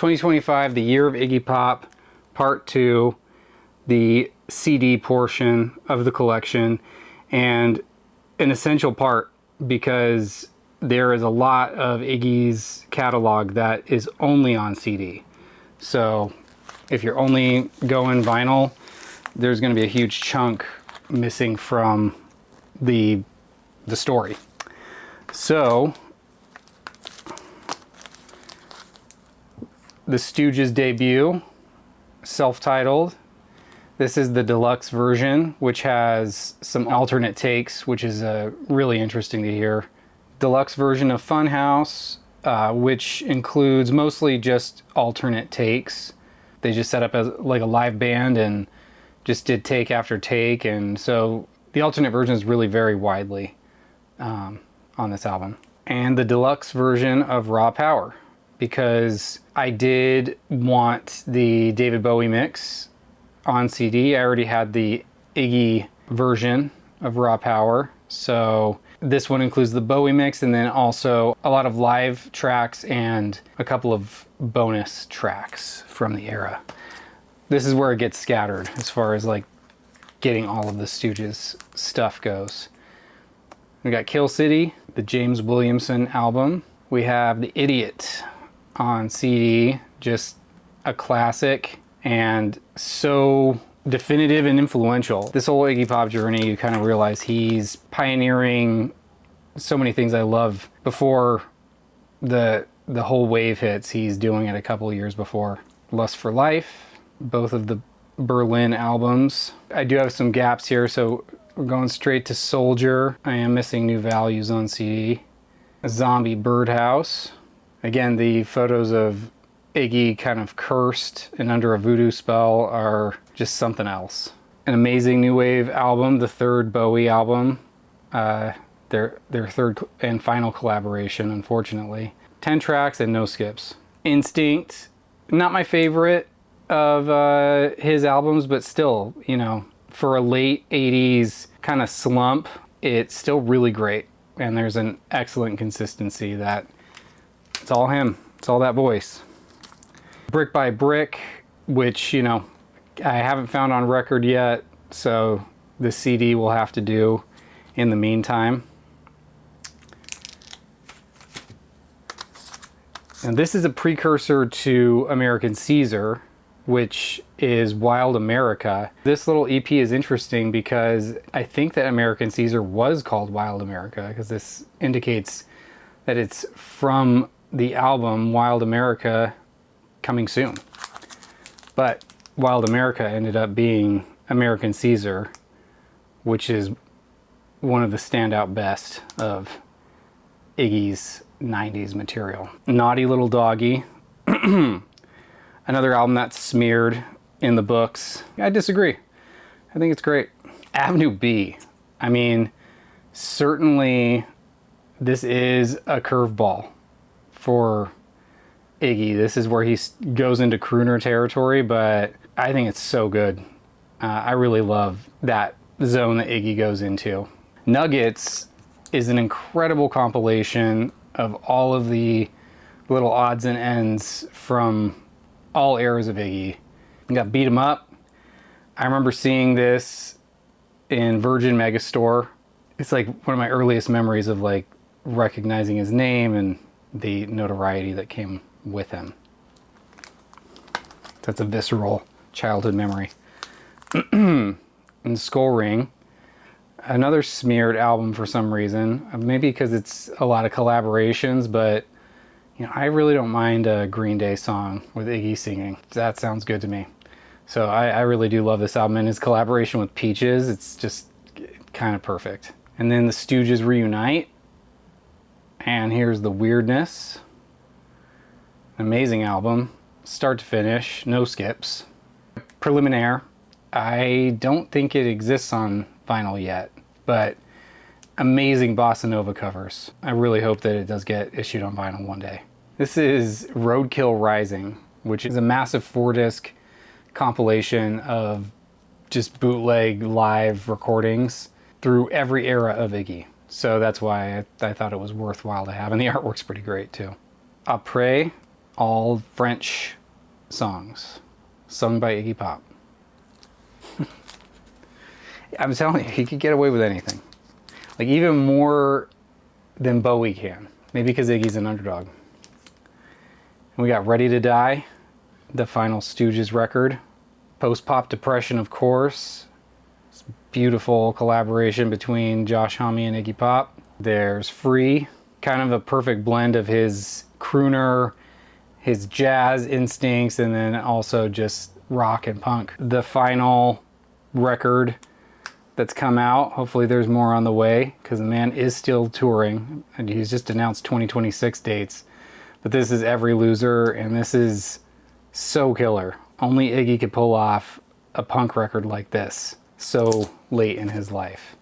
2025, the year of Iggy Pop, part 2, the CD portion of the collection, and an essential part because there is a lot of Iggy's catalog that is only on CD. So if you're only going vinyl, there's going to be a huge chunk missing from the story. So the Stooges debut, self-titled. This is the deluxe version, which has some alternate takes, which is really interesting to hear. Deluxe version of Funhouse, which includes mostly just alternate takes. They just set up as like a live band and just did take after take, and so the alternate version is really very widely on this album. And the deluxe version of Raw Power, because I did want the David Bowie mix on CD. I already had the Iggy version of Raw Power, so this one includes the Bowie mix and then also a lot of live tracks and a couple of bonus tracks from the era. This is where it gets scattered as far as like getting all of the Stooges stuff goes. We got Kill City, the James Williamson album. We have The Idiot on CD, just a classic and so definitive and influential. This whole Iggy Pop journey, you kind of realize he's pioneering so many things I love. Before the whole wave hits, he's doing it a couple years before. Lust for Life, both of the Berlin albums. I do have some gaps here, so we're going straight to Soldier. I am missing New Values on CD. Zombie Birdhouse. Again, the photos of Iggy kind of cursed and under a voodoo spell are just something else. An amazing new wave album, the third Bowie album. Their third and final collaboration, unfortunately. 10 tracks and no skips. Instinct, not my favorite of his albums, but still, you know, for a late 80s kind of slump, it's still really great. And there's an excellent consistency that it's all him. It's all that voice. Brick by Brick, which, you know, I haven't found on record yet, so the CD will have to do in the meantime. And this is a precursor to American Caesar, which is Wild America. This little EP is interesting because I think that American Caesar was called Wild America, because this indicates that it's from the album Wild America coming soon. But Wild America ended up being American Caesar, which is one of the standout best of Iggy's 90s material. Naughty Little Doggie. Another album that's smeared in the books. I disagree. I think it's great. Avenue B. I mean, certainly this is a curveball for Iggy. This is where he goes into crooner territory, but I think it's so good. I really love that zone that Iggy goes into. Nuggets is an incredible compilation of all of the little odds and ends from all eras of Iggy. You got Beat 'Em Up. I remember seeing this in Virgin Megastore. It's like one of my earliest memories of like recognizing his name and the notoriety that came with him. That's a visceral childhood memory. And Skull Ring, another smeared album for some reason. Maybe because it's a lot of collaborations, but you know, I really don't mind a Green Day song with Iggy singing. That sounds good to me. So I really do love this album, and his collaboration with Peaches, it's just kind of perfect. And then the Stooges reunite, and here's The Weirdness. Amazing album, start to finish, no skips. Preliminaire, I don't think it exists on vinyl yet, but amazing bossa nova covers. I really hope that it does get issued on vinyl one day. This is Roadkill Rising, which is a massive 4-disc compilation of just bootleg live recordings through every era of Iggy. So that's why I thought it was worthwhile to have, and the artwork's pretty great too. Après, all French songs sung by Iggy Pop. I'm telling you, he could get away with anything. Like even more than Bowie can. Maybe because Iggy's an underdog. And we got Ready to Die, the final Stooges record. Post-pop depression, of course. It's a beautiful collaboration between Josh Homme and Iggy Pop. There's Free, kind of a perfect blend of his crooner, his jazz instincts, and then also just rock and punk. The final record that's come out, hopefully there's more on the way, because the man is still touring, and he's just announced 2026 dates. But this is Every Loser, and this is so killer. Only Iggy could pull off a punk record like this so late in his life.